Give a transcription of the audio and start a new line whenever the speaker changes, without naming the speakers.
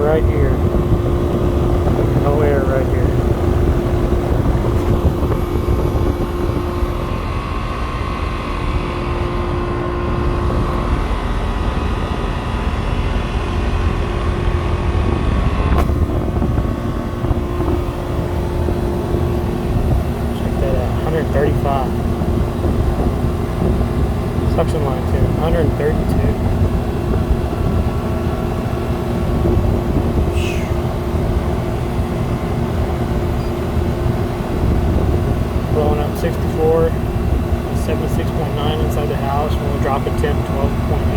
right here. No air right here. Check that out. 135. Suction line too. 132. Blowing up 64, 76.9 inside the house. We'll drop it 10, 12.5.